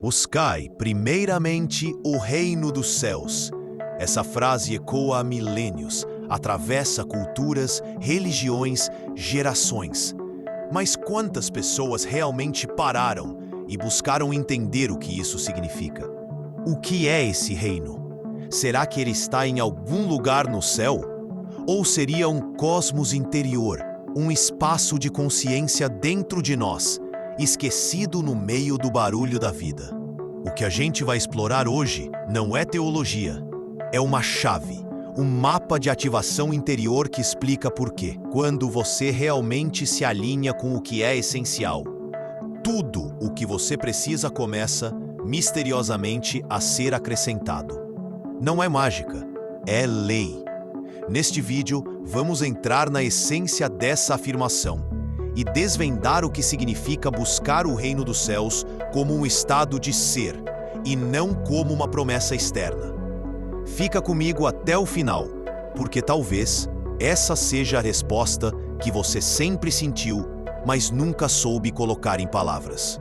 Buscai primeiramente o reino dos céus. Essa frase ecoa há milênios, atravessa culturas, religiões, gerações. Mas quantas pessoas realmente pararam e buscaram entender o que isso significa? O que é esse reino? Será que ele está em algum lugar no céu? Ou seria um cosmos interior, um espaço de consciência dentro de nós, esquecido no meio do barulho da vida? O que a gente vai explorar hoje não é teologia, é uma chave, um mapa de ativação interior que explica por quê. Quando você realmente se alinha com o que é essencial, tudo o que você precisa começa, misteriosamente, a ser acrescentado. Não é mágica, é lei. Neste vídeo, vamos entrar na essência dessa afirmação e desvendar o que significa buscar o reino dos céus como um estado de ser e não como uma promessa externa. Fica comigo até o final, porque talvez essa seja a resposta que você sempre sentiu, mas nunca soube colocar em palavras.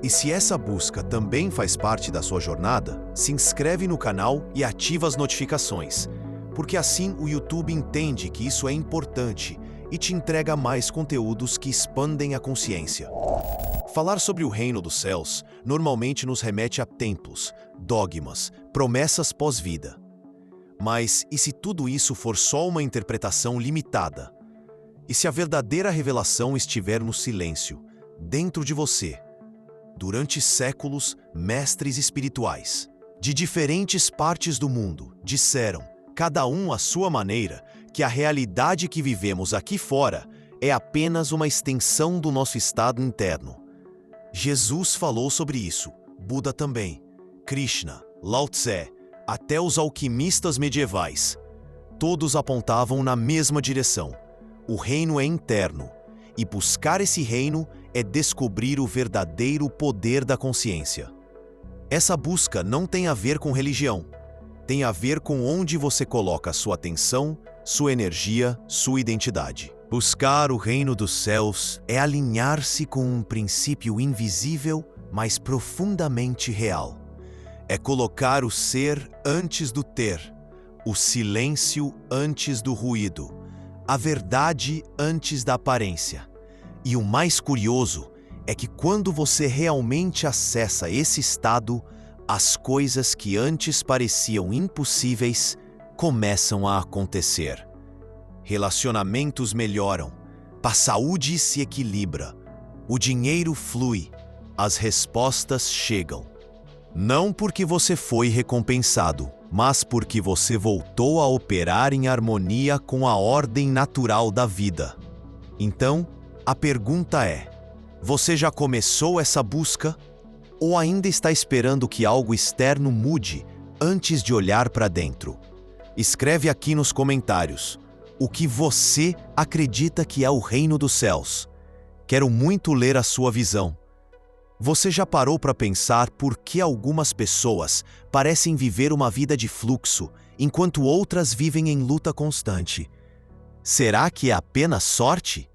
E se essa busca também faz parte da sua jornada, se inscreve no canal e ativa as notificações, porque assim o YouTube entende que isso é importante e te entrega mais conteúdos que expandem a consciência. Falar sobre o reino dos céus normalmente nos remete a templos, dogmas, promessas pós-vida. Mas e se tudo isso for só uma interpretação limitada? E se a verdadeira revelação estiver no silêncio, dentro de você? Durante séculos, mestres espirituais, de diferentes partes do mundo, disseram, cada um à sua maneira, que a realidade que vivemos aqui fora é apenas uma extensão do nosso estado interno. Jesus falou sobre isso, Buda também, Krishna, Lao Tse, até os alquimistas medievais. Todos apontavam na mesma direção. O reino é interno, e buscar esse reino é descobrir o verdadeiro poder da consciência. Essa busca não tem a ver com religião, tem a ver com onde você coloca sua atenção, sua energia, sua identidade. Buscar o reino dos céus é alinhar-se com um princípio invisível, mas profundamente real. É colocar o ser antes do ter, o silêncio antes do ruído, a verdade antes da aparência. E o mais curioso é que quando você realmente acessa esse estado, as coisas que antes pareciam impossíveis começam a acontecer. Relacionamentos melhoram, a saúde se equilibra, o dinheiro flui, as respostas chegam. Não porque você foi recompensado, mas porque você voltou a operar em harmonia com a ordem natural da vida. Então, a pergunta é: você já começou essa busca? Ou ainda está esperando que algo externo mude antes de olhar para dentro? Escreve aqui nos comentários o que você acredita que é o reino dos céus. Quero muito ler a sua visão. Você já parou para pensar por que algumas pessoas parecem viver uma vida de fluxo, enquanto outras vivem em luta constante? Será que é apenas sorte?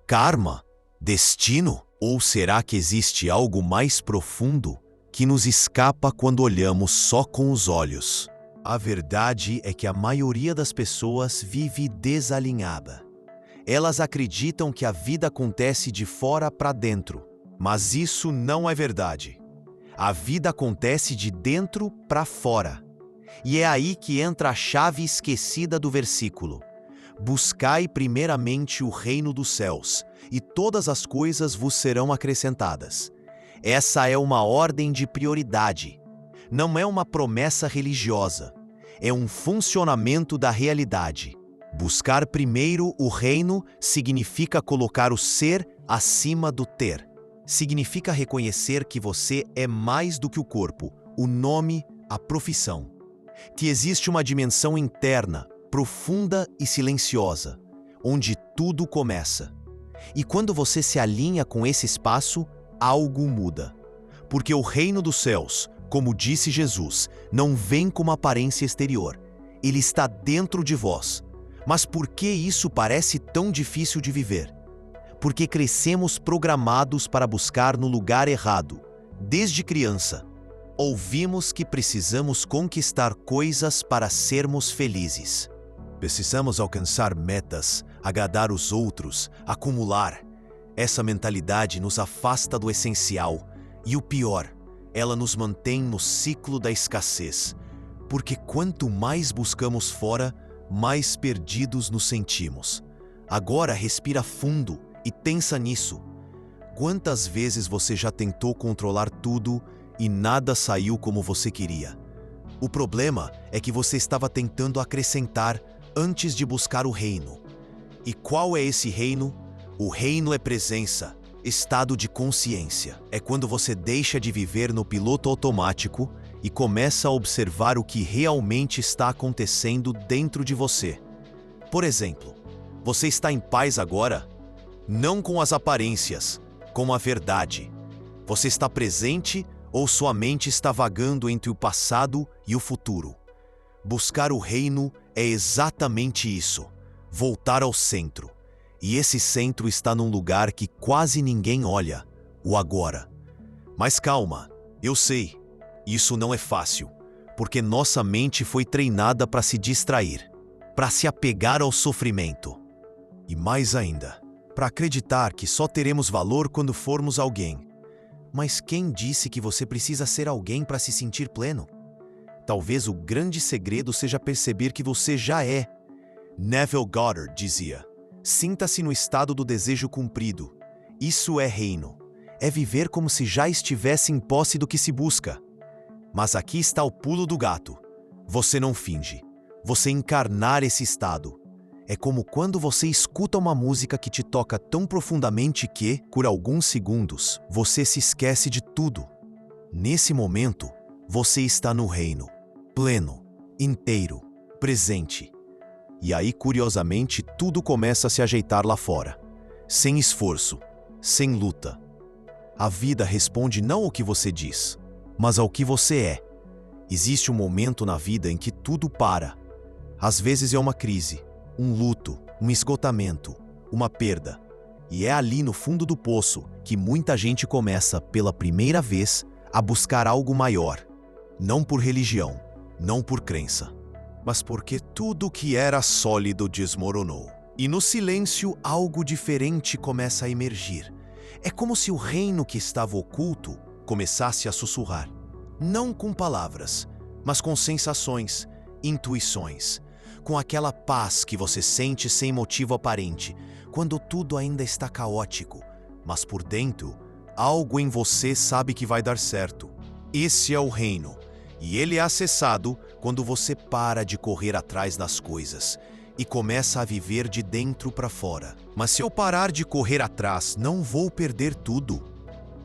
Karma? Destino? Ou será que existe algo mais profundo que nos escapa quando olhamos só com os olhos? A verdade é que a maioria das pessoas vive desalinhada. Elas acreditam que a vida acontece de fora para dentro, mas isso não é verdade. A vida acontece de dentro para fora. E é aí que entra a chave esquecida do versículo. Buscai primeiramente o reino dos céus, e todas as coisas vos serão acrescentadas. Essa é uma ordem de prioridade. Não é uma promessa religiosa. É um funcionamento da realidade. Buscar primeiro o reino significa colocar o ser acima do ter. Significa reconhecer que você é mais do que o corpo, o nome, a profissão. Que existe uma dimensão interna, profunda e silenciosa, onde tudo começa. E quando você se alinha com esse espaço, algo muda. Porque o reino dos céus, como disse Jesus, não vem com uma aparência exterior. Ele está dentro de vós. Mas por que isso parece tão difícil de viver? Porque crescemos programados para buscar no lugar errado, Desde criança, ouvimos que precisamos conquistar coisas para sermos felizes. Precisamos alcançar metas, agradar os outros, acumular. Essa mentalidade nos afasta do essencial e, o pior, ela nos mantém no ciclo da escassez, porque quanto mais buscamos fora, mais perdidos nos sentimos. Agora respira fundo e pensa nisso. Quantas vezes você já tentou controlar tudo e nada saiu como você queria? O problema é que você estava tentando acrescentar antes de buscar o reino. E qual é esse reino? O reino é presença, estado de consciência. É quando você deixa de viver no piloto automático e começa a observar o que realmente está acontecendo dentro de você. Por exemplo, você está em paz agora? Não com as aparências, com a verdade. Você está presente ou sua mente está vagando entre o passado e o futuro? Buscar o reino é exatamente isso, voltar ao centro. E esse centro está num lugar que quase ninguém olha, o agora. Mas calma, eu sei, isso não é fácil, porque nossa mente foi treinada para se distrair, para se apegar ao sofrimento. E mais ainda, para acreditar que só teremos valor quando formos alguém. Mas quem disse que você precisa ser alguém para se sentir pleno? Talvez o grande segredo seja perceber que você já é. Neville Goddard dizia: sinta-se no estado do desejo cumprido. Isso é reino. É viver como se já estivesse em posse do que se busca. Mas aqui está o pulo do gato. Você não finge. Você encarnar esse estado. É como quando você escuta uma música que te toca tão profundamente que, por alguns segundos, você se esquece de tudo. Nesse momento, você está no reino, pleno, inteiro, presente. E aí, curiosamente, tudo começa a se ajeitar lá fora. Sem esforço, sem luta. A vida responde não ao que você diz, mas ao que você é. Existe um momento na vida em que tudo para. Às vezes é uma crise, um luto, um esgotamento, uma perda. E é ali no fundo do poço que muita gente começa, pela primeira vez, a buscar algo maior. Não por religião, não por crença, mas porque tudo que era sólido desmoronou. E no silêncio, algo diferente começa a emergir. É como se o reino que estava oculto começasse a sussurrar. Não com palavras, mas com sensações, intuições. Com aquela paz que você sente sem motivo aparente, quando tudo ainda está caótico, mas por dentro, algo em você sabe que vai dar certo. Esse é o reino, e ele é acessado quando você para de correr atrás das coisas e começa a viver de dentro para fora. Mas se eu parar de correr atrás, não vou perder tudo?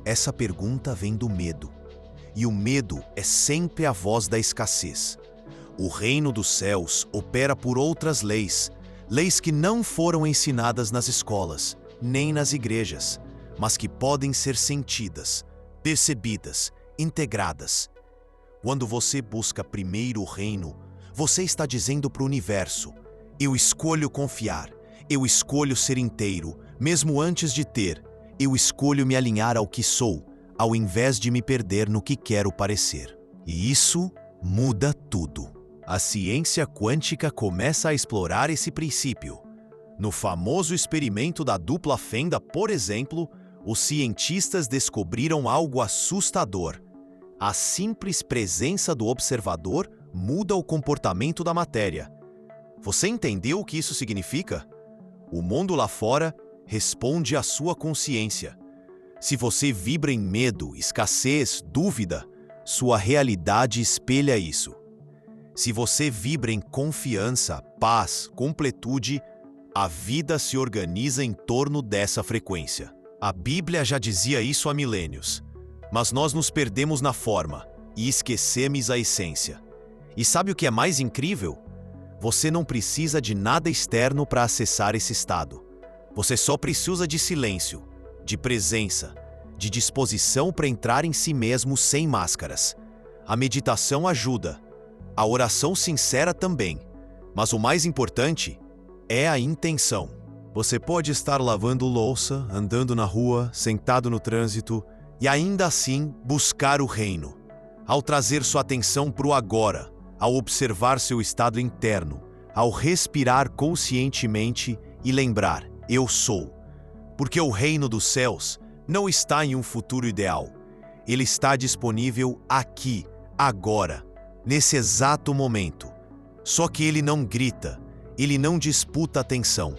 Essa pergunta vem do medo. E o medo é sempre a voz da escassez. O reino dos céus opera por outras leis, leis que não foram ensinadas nas escolas, nem nas igrejas, mas que podem ser sentidas, percebidas, integradas. Quando você busca primeiro o reino, você está dizendo para o universo: eu escolho confiar, eu escolho ser inteiro, mesmo antes de ter, eu escolho me alinhar ao que sou, ao invés de me perder no que quero parecer. E isso muda tudo. A ciência quântica começa a explorar esse princípio. No famoso experimento da dupla fenda, por exemplo, os cientistas descobriram algo assustador. A simples presença do observador muda o comportamento da matéria. Você entendeu o que isso significa? O mundo lá fora responde à sua consciência. Se você vibra em medo, escassez, dúvida, sua realidade espelha isso. Se você vibra em confiança, paz, completude, a vida se organiza em torno dessa frequência. A Bíblia já dizia isso há milênios, mas nós nos perdemos na forma e esquecemos a essência. E sabe o que é mais incrível? Você não precisa de nada externo para acessar esse estado. Você só precisa de silêncio, de presença, de disposição para entrar em si mesmo sem máscaras. A meditação ajuda. A oração sincera também, mas o mais importante é a intenção. Você pode estar lavando louça, andando na rua, sentado no trânsito E ainda assim, buscar o reino. Ao trazer sua atenção para o agora, ao observar seu estado interno, ao respirar conscientemente e lembrar, eu sou. Porque o reino dos céus não está em um futuro ideal. Ele está disponível aqui, agora, nesse exato momento. Só que ele não grita, ele não disputa atenção.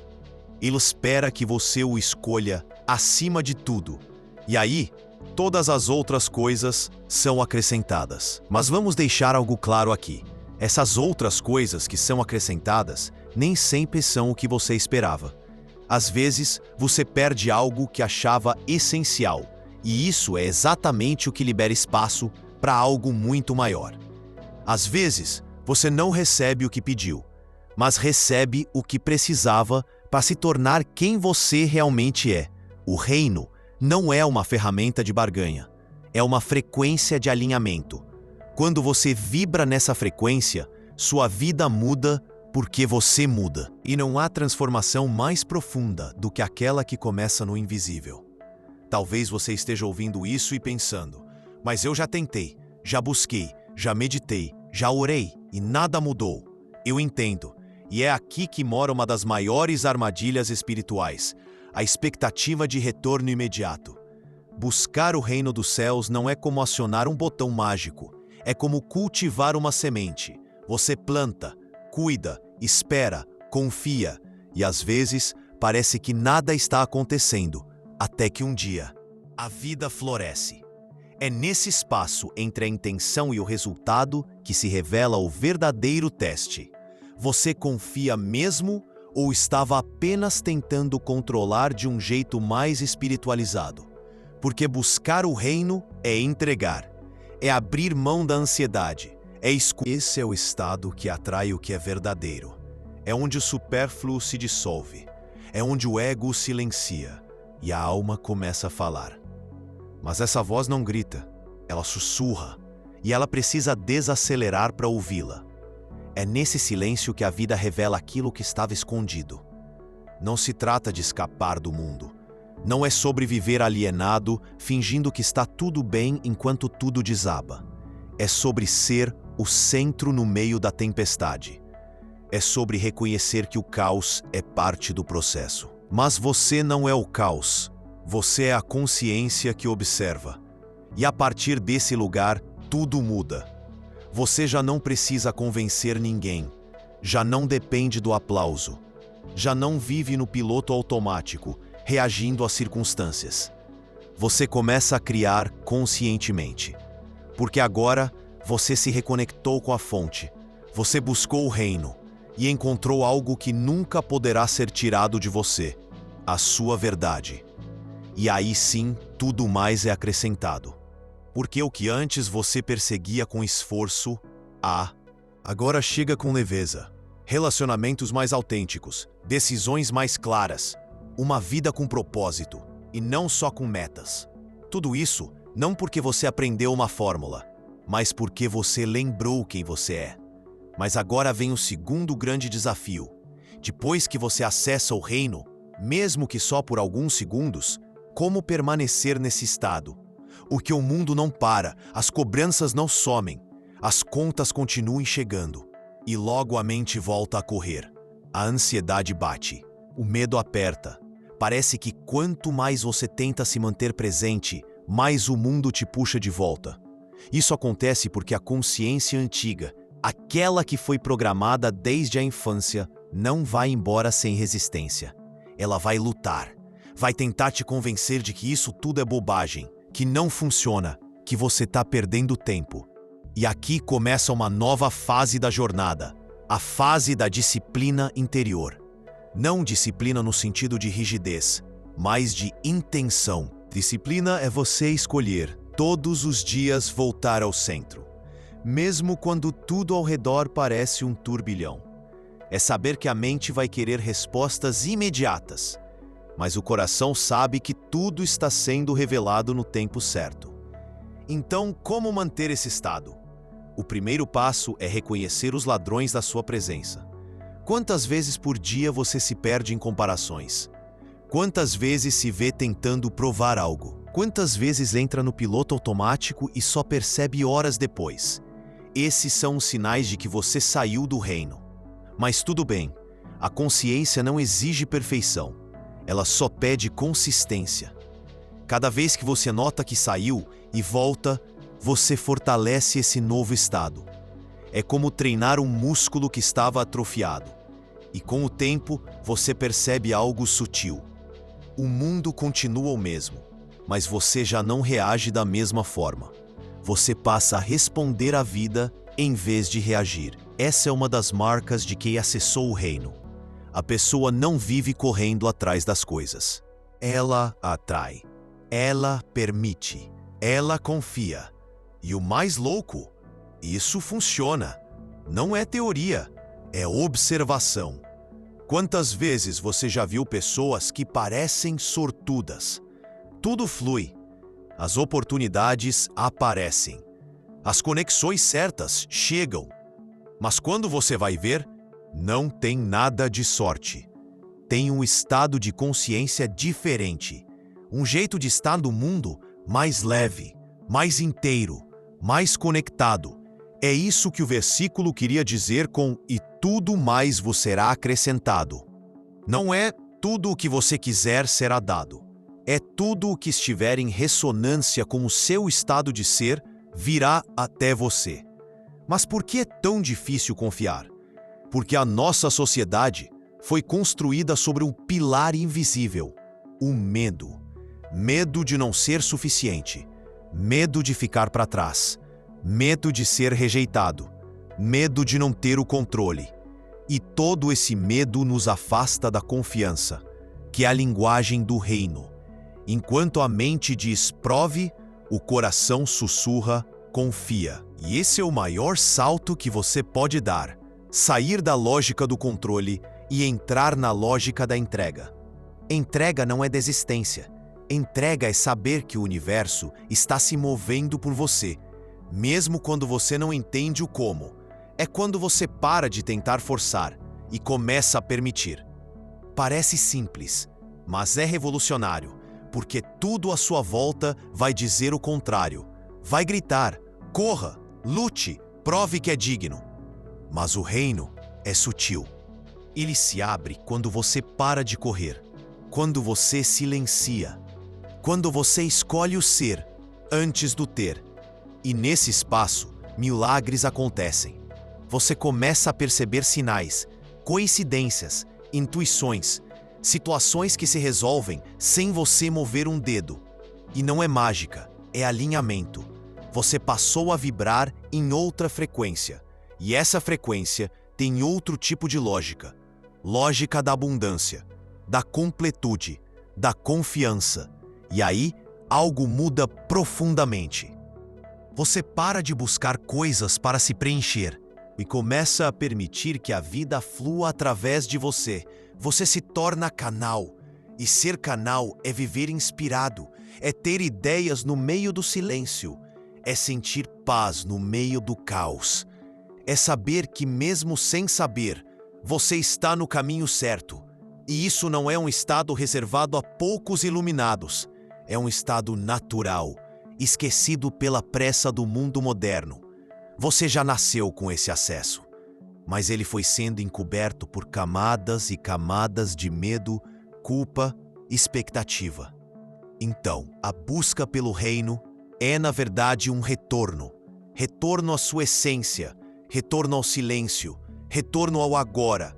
Ele espera que você o escolha acima de tudo. E aí, todas as outras coisas são acrescentadas. Mas vamos deixar algo claro aqui. Essas outras coisas que são acrescentadas nem sempre são o que você esperava. Às vezes, você perde algo que achava essencial, e isso é exatamente o que libera espaço para algo muito maior. Às vezes, você não recebe o que pediu, mas recebe o que precisava para se tornar quem você realmente é. O reino não é uma ferramenta de barganha, é uma frequência de alinhamento. Quando você vibra nessa frequência, sua vida muda porque você muda. E não há transformação mais profunda do que aquela que começa no invisível. Talvez você esteja ouvindo isso e pensando, mas eu já tentei, já busquei, já meditei, já orei e nada mudou. Eu entendo. E é aqui que mora uma das maiores armadilhas espirituais, a expectativa de retorno imediato. Buscar o reino dos céus não é como acionar um botão mágico, é como cultivar uma semente. Você planta, cuida, espera, confia, e às vezes parece que nada está acontecendo, até que um dia a vida floresce. É nesse espaço entre a intenção e o resultado que se revela o verdadeiro teste. Você confia mesmo ou estava apenas tentando controlar de um jeito mais espiritualizado? Porque buscar o reino é entregar, é abrir mão da ansiedade, Esse é o estado que atrai o que é verdadeiro. É onde o supérfluo se dissolve, é onde o ego silencia e a alma começa a falar. Mas essa voz não grita, ela sussurra e ela precisa desacelerar para ouvi-la. É nesse silêncio que a vida revela aquilo que estava escondido. Não se trata de escapar do mundo. Não é sobre viver alienado, fingindo que está tudo bem enquanto tudo desaba. É sobre ser o centro no meio da tempestade. É sobre reconhecer que o caos é parte do processo. Mas você não é o caos. Você é a consciência que observa. E a partir desse lugar, tudo muda. Você já não precisa convencer ninguém. Já não depende do aplauso. Já não vive no piloto automático, reagindo às circunstâncias. Você começa a criar conscientemente. Porque agora você se reconectou com a fonte. Você buscou o reino e encontrou algo que nunca poderá ser tirado de você: a sua verdade. E aí sim, tudo mais é acrescentado. Porque o que antes você perseguia com esforço, agora chega com leveza. Relacionamentos mais autênticos, decisões mais claras, uma vida com propósito e não só com metas. Tudo isso não porque você aprendeu uma fórmula, mas porque você lembrou quem você é. Mas agora vem o segundo grande desafio. Depois que você acessa o reino, mesmo que só por alguns segundos, como permanecer nesse estado? O que o mundo não para, as cobranças não somem, as contas continuam chegando. E logo a mente volta a correr. A ansiedade bate, o medo aperta. Parece que quanto mais você tenta se manter presente, mais o mundo te puxa de volta. Isso acontece porque a consciência antiga, aquela que foi programada desde a infância, não vai embora sem resistência. Ela vai lutar, vai tentar te convencer de que isso tudo é bobagem, que não funciona, que você está perdendo tempo. E aqui começa uma nova fase da jornada, a fase da disciplina interior. Não disciplina no sentido de rigidez, mas de intenção. Disciplina é você escolher todos os dias voltar ao centro, mesmo quando tudo ao redor parece um turbilhão. É saber que a mente vai querer respostas imediatas, mas o coração sabe que tudo está sendo revelado no tempo certo. Então, como manter esse estado? O primeiro passo é reconhecer os ladrões da sua presença. Quantas vezes por dia você se perde em comparações? Quantas vezes se vê tentando provar algo? Quantas vezes entra no piloto automático e só percebe horas depois? Esses são os sinais de que você saiu do reino. Mas tudo bem, a consciência não exige perfeição. Ela só pede consistência. Cada vez que você nota que saiu e volta, você fortalece esse novo estado. É como treinar um músculo que estava atrofiado. E com o tempo, você percebe algo sutil. O mundo continua o mesmo, mas você já não reage da mesma forma. Você passa a responder à vida em vez de reagir. Essa é uma das marcas de quem acessou o reino. A pessoa não vive correndo atrás das coisas. Ela atrai. Ela permite. Ela confia. E o mais louco, isso funciona. Não é teoria, é observação. Quantas vezes você já viu pessoas que parecem sortudas? Tudo flui. As oportunidades aparecem. As conexões certas chegam. Mas quando você vai ver, não tem nada de sorte. Tem um estado de consciência diferente. Um jeito de estar no mundo mais leve, mais inteiro, mais conectado. É isso que o versículo queria dizer com "e tudo mais vos será acrescentado". Não é tudo o que você quiser será dado. É tudo o que estiver em ressonância com o seu estado de ser virá até você. Mas por que é tão difícil confiar? Porque a nossa sociedade foi construída sobre um pilar invisível, o medo. Medo de não ser suficiente, medo de ficar para trás, medo de ser rejeitado, medo de não ter o controle. E todo esse medo nos afasta da confiança, que é a linguagem do reino. Enquanto a mente diz prove, o coração sussurra confia. E esse é o maior salto que você pode dar. Sair da lógica do controle e entrar na lógica da entrega. Entrega não é desistência. Entrega é saber que o universo está se movendo por você, mesmo quando você não entende o como. É quando você para de tentar forçar e começa a permitir. Parece simples, mas é revolucionário, porque tudo à sua volta vai dizer o contrário. Vai gritar, corra, lute, prove que é digno. Mas o reino é sutil. Ele se abre quando você para de correr, quando você silencia, quando você escolhe o ser antes do ter. E nesse espaço, milagres acontecem. Você começa a perceber sinais, coincidências, intuições, situações que se resolvem sem você mover um dedo. E não é mágica, é alinhamento. Você passou a vibrar em outra frequência. E essa frequência tem outro tipo de lógica. Lógica da abundância, da completude, da confiança. E aí, algo muda profundamente. Você para de buscar coisas para se preencher e começa a permitir que a vida flua através de você. Você se torna canal. E ser canal é viver inspirado, é ter ideias no meio do silêncio, é sentir paz no meio do caos. É saber que mesmo sem saber, você está no caminho certo. E isso não é um estado reservado a poucos iluminados. É um estado natural, esquecido pela pressa do mundo moderno. Você já nasceu com esse acesso, mas ele foi sendo encoberto por camadas e camadas de medo, culpa, expectativa. Então, a busca pelo reino é, na verdade, um retorno. Retorno à sua essência, retorno ao silêncio, retorno ao agora.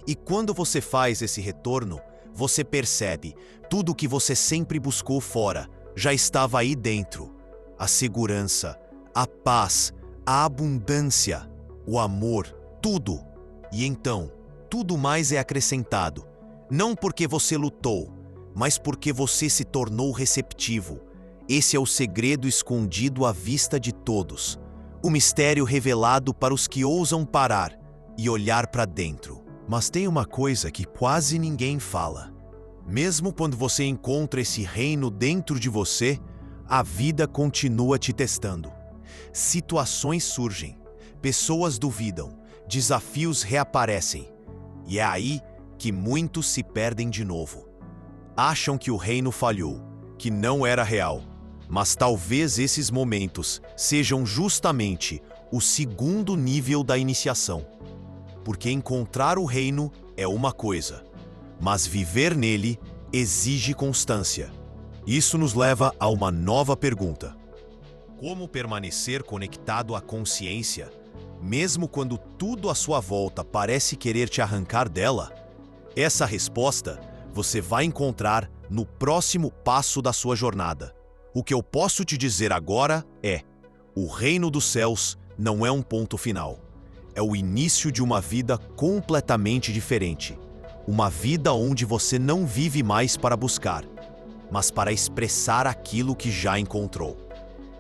E quando você faz esse retorno, você percebe tudo o que você sempre buscou fora, já estava aí dentro. A segurança, a paz, a abundância, o amor, tudo. E então, tudo mais é acrescentado. Não porque você lutou, mas porque você se tornou receptivo. Esse é o segredo escondido à vista de todos. O mistério revelado para os que ousam parar e olhar para dentro. Mas tem uma coisa que quase ninguém fala. Mesmo quando você encontra esse reino dentro de você, a vida continua te testando. Situações surgem, pessoas duvidam, desafios reaparecem. E é aí que muitos se perdem de novo. Acham que o reino falhou, que não era real. Mas talvez esses momentos sejam justamente o segundo nível da iniciação. Porque encontrar o reino é uma coisa, mas viver nele exige constância. Isso nos leva a uma nova pergunta: como permanecer conectado à consciência, mesmo quando tudo à sua volta parece querer te arrancar dela? Essa resposta você vai encontrar no próximo passo da sua jornada. O que eu posso te dizer agora é: o reino dos céus não é um ponto final. É o início de uma vida completamente diferente. Uma vida onde você não vive mais para buscar, mas para expressar aquilo que já encontrou.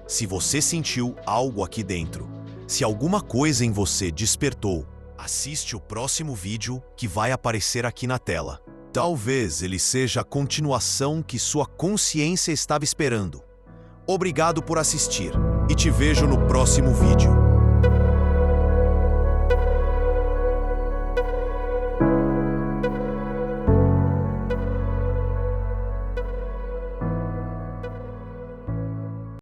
Se você sentiu algo aqui dentro, se alguma coisa em você despertou, assiste o próximo vídeo que vai aparecer aqui na tela. Talvez ele seja a continuação que sua consciência estava esperando. Obrigado por assistir e te vejo no próximo vídeo.